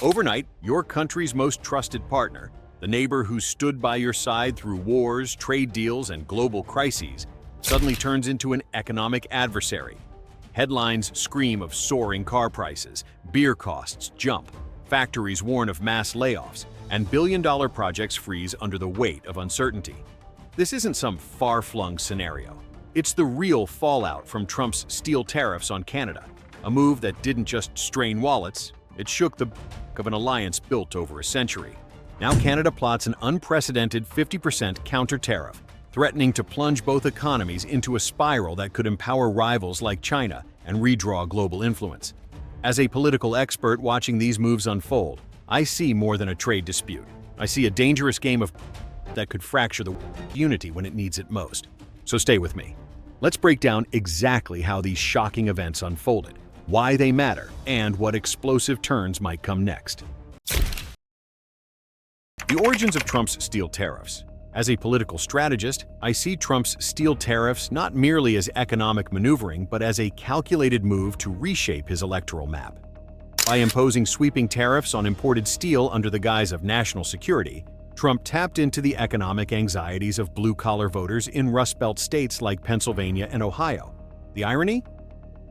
Overnight, your country's most trusted partner, the neighbor who stood by your side through wars, trade deals, and global crises, suddenly turns into an economic adversary. Headlines scream of soaring car prices, beer costs jump, factories warn of mass layoffs, and billion-dollar projects freeze under the weight of uncertainty. This isn't some far-flung scenario. It's the real fallout from Trump's steel tariffs on Canada, a move that didn't just strain wallets, it shook the of an alliance built over a century. Now Canada plots an unprecedented 50% counter-tariff, threatening to plunge both economies into a spiral that could empower rivals like China and redraw global influence. As a political expert watching these moves unfold, I see more than a trade dispute. I see a dangerous game of that could fracture the unity when it needs it most. So stay with me. Let's break down exactly how these shocking events unfolded, why they matter, and what explosive turns might come next. The origins of Trump's steel tariffs. As a political strategist, I see Trump's steel tariffs not merely as economic maneuvering, but as a calculated move to reshape his electoral map. By imposing sweeping tariffs on imported steel under the guise of national security, Trump tapped into the economic anxieties of blue-collar voters in Rust Belt states like Pennsylvania and Ohio. The irony?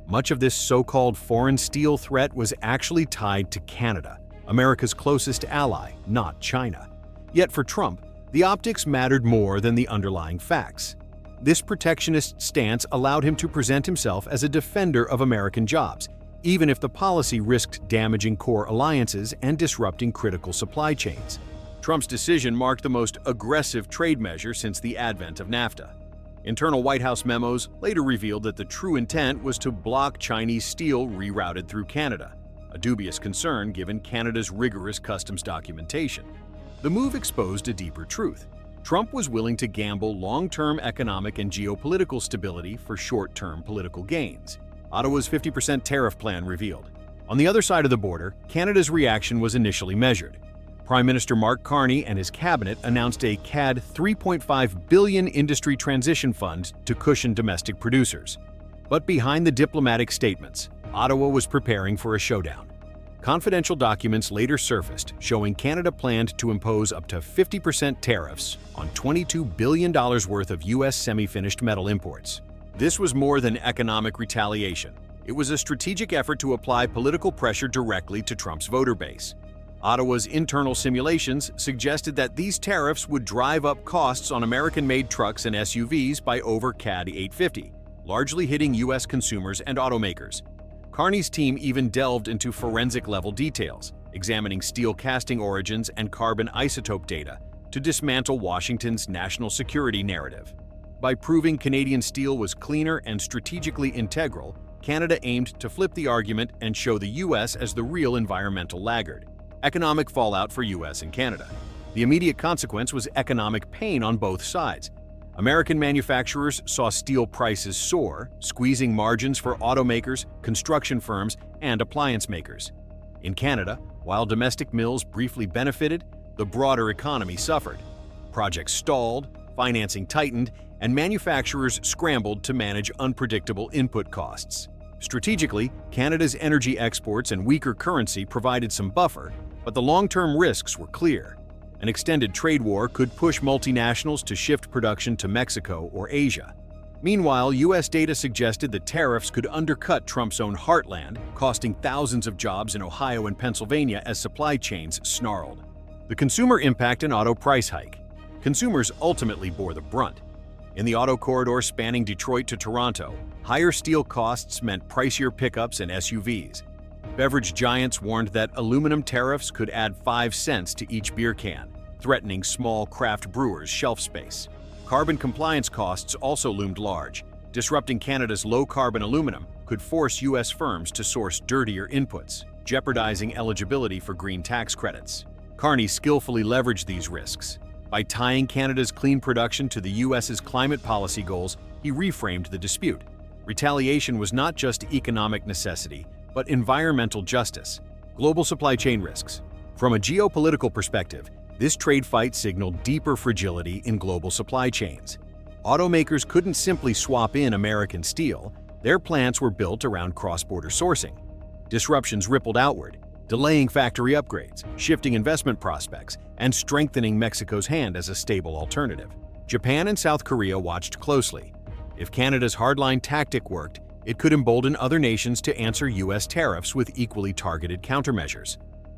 Much of this so-called foreign steel threat was actually tied to Canada, America's closest ally, not China. Yet for Trump, the optics mattered more than the underlying facts. This protectionist stance allowed him to present himself as a defender of American jobs, even if the policy risked damaging core alliances and disrupting critical supply chains. Trump's decision marked the most aggressive trade measure since the advent of NAFTA. Internal White House memos later revealed that the true intent was to block Chinese steel rerouted through Canada, a dubious concern given Canada's rigorous customs documentation. The move exposed a deeper truth. Trump was willing to gamble long-term economic and geopolitical stability for short-term political gains. Ottawa's 50% tariff plan revealed. On the other side of the border, Canada's reaction was initially measured. Prime Minister Mark Carney and his cabinet announced a CAD $3.5 billion industry transition fund to cushion domestic producers. But behind the diplomatic statements, Ottawa was preparing for a showdown. Confidential documents later surfaced showing Canada planned to impose up to 50% tariffs on $22 billion worth of U.S. semi-finished metal imports. This was more than economic retaliation. It was a strategic effort to apply political pressure directly to Trump's voter base. Ottawa's internal simulations suggested that these tariffs would drive up costs on American-made trucks and SUVs by over CAD $850, largely hitting U.S. consumers and automakers. Carney's team even delved into forensic-level details, examining steel casting origins and carbon isotope data to dismantle Washington's national security narrative. By proving Canadian steel was cleaner and strategically integral, Canada aimed to flip the argument and show the U.S. as the real environmental laggard. Economic fallout for U.S. and Canada. The immediate consequence was economic pain on both sides. American manufacturers saw steel prices soar, squeezing margins for automakers, construction firms, and appliance makers. In Canada, while domestic mills briefly benefited, the broader economy suffered. Projects stalled, financing tightened, and manufacturers scrambled to manage unpredictable input costs. Strategically, Canada's energy exports and weaker currency provided some buffer, but the long-term risks were clear. An extended trade war could push multinationals to shift production to Mexico or Asia. Meanwhile, U.S. data suggested that tariffs could undercut Trump's own heartland, costing thousands of jobs in Ohio and Pennsylvania as supply chains snarled. The consumer impact and auto price hike. Consumers ultimately bore the brunt. In the auto corridor spanning Detroit to Toronto, higher steel costs meant pricier pickups and SUVs. Beverage giants warned that aluminum tariffs could add 5 cents to each beer can, threatening small craft brewers' shelf space. Carbon compliance costs also loomed large. Disrupting Canada's low-carbon aluminum could force U.S. firms to source dirtier inputs, jeopardizing eligibility for green tax credits. Carney skillfully leveraged these risks. By tying Canada's clean production to the U.S.'s climate policy goals, he reframed the dispute. Retaliation was not just economic necessity, but environmental justice. Global supply chain risks. From a geopolitical perspective, this trade fight signaled deeper fragility in global supply chains. Automakers couldn't simply swap in American steel. Their plants were built around cross-border sourcing. Disruptions rippled outward. delaying factory upgrades, shifting investment prospects, and strengthening Mexico's hand as a stable alternative. Japan and South Korea watched closely. If Canada's hardline tactic worked, it could embolden other nations to answer U.S. tariffs with equally targeted countermeasures.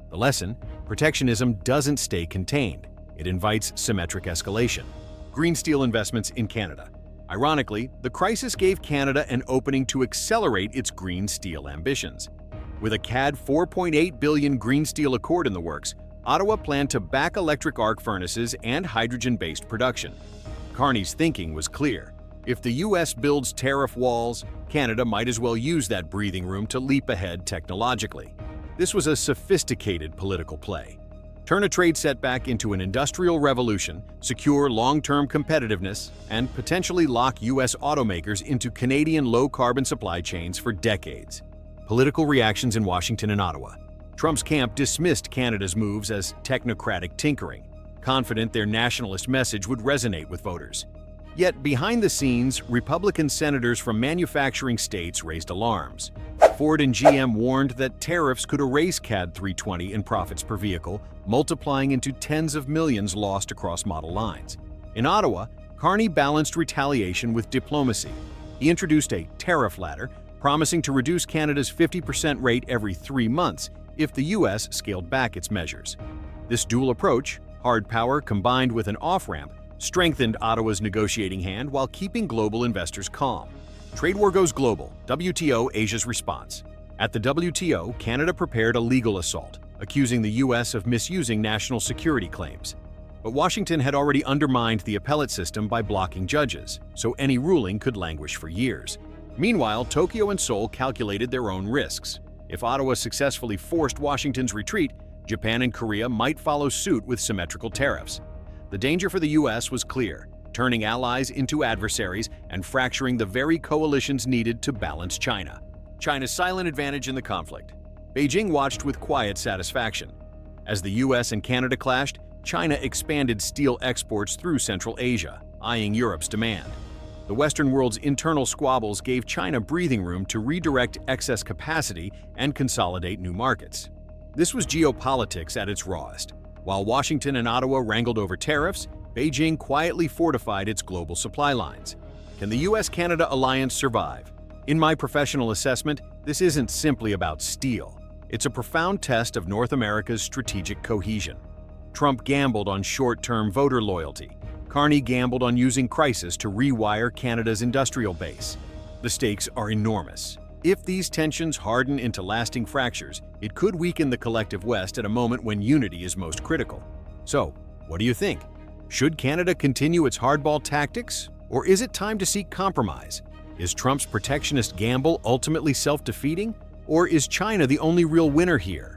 The lesson: protectionism doesn't stay contained. It invites symmetric escalation. Green steel investments in Canada. Ironically, the crisis gave Canada an opening to accelerate its green steel ambitions. With a CAD $4.8 billion green steel accord in the works, Ottawa planned to back electric arc furnaces and hydrogen-based production. Carney's thinking was clear. If the U.S. builds tariff walls, Canada might as well use that breathing room to leap ahead technologically. This was a sophisticated political play. Turn a trade setback into an industrial revolution, secure long-term competitiveness, and potentially lock U.S. automakers into Canadian low-carbon supply chains for decades. Political reactions in Washington and Ottawa. Trump's camp dismissed Canada's moves as technocratic tinkering, confident their nationalist message would resonate with voters. Yet behind the scenes, Republican senators from manufacturing states raised alarms. Ford and GM warned that tariffs could erase CAD 320 in profits per vehicle, multiplying into tens of millions lost across model lines. In Ottawa, Carney balanced retaliation with diplomacy. He introduced a tariff ladder, promising to reduce Canada's 50% rate every 3 months if the U.S. scaled back its measures. This dual approach, hard power combined with an off-ramp, strengthened Ottawa's negotiating hand while keeping global investors calm. Trade war goes global. WTO Asia's response. At the WTO, Canada prepared a legal assault, accusing the U.S. of misusing national security claims. But Washington had already undermined the appellate system by blocking judges, so any ruling could languish for years. Meanwhile, Tokyo and Seoul calculated their own risks. If Ottawa successfully forced Washington's retreat, Japan and Korea might follow suit with symmetrical tariffs. The danger for the U.S. was clear, turning allies into adversaries and fracturing the very coalitions needed to balance China. China's silent advantage in the conflict. Beijing watched with quiet satisfaction. As the U.S. and Canada clashed, China expanded steel exports through Central Asia, eyeing Europe's demand. The Western world's internal squabbles gave China breathing room to redirect excess capacity and consolidate new markets. This was geopolitics at its rawest. While Washington and Ottawa wrangled over tariffs, Beijing quietly fortified its global supply lines. Can the U.S.-Canada alliance survive? In my professional assessment, this isn't simply about steel. It's a profound test of North America's strategic cohesion. Trump gambled on short-term voter loyalty. Carney gambled on using crisis to rewire Canada's industrial base. The stakes are enormous. If these tensions harden into lasting fractures, it could weaken the collective West at a moment when unity is most critical. So, what do you think? Should Canada continue its hardball tactics, or is it time to seek compromise? Is Trump's protectionist gamble ultimately self-defeating, or is China the only real winner here?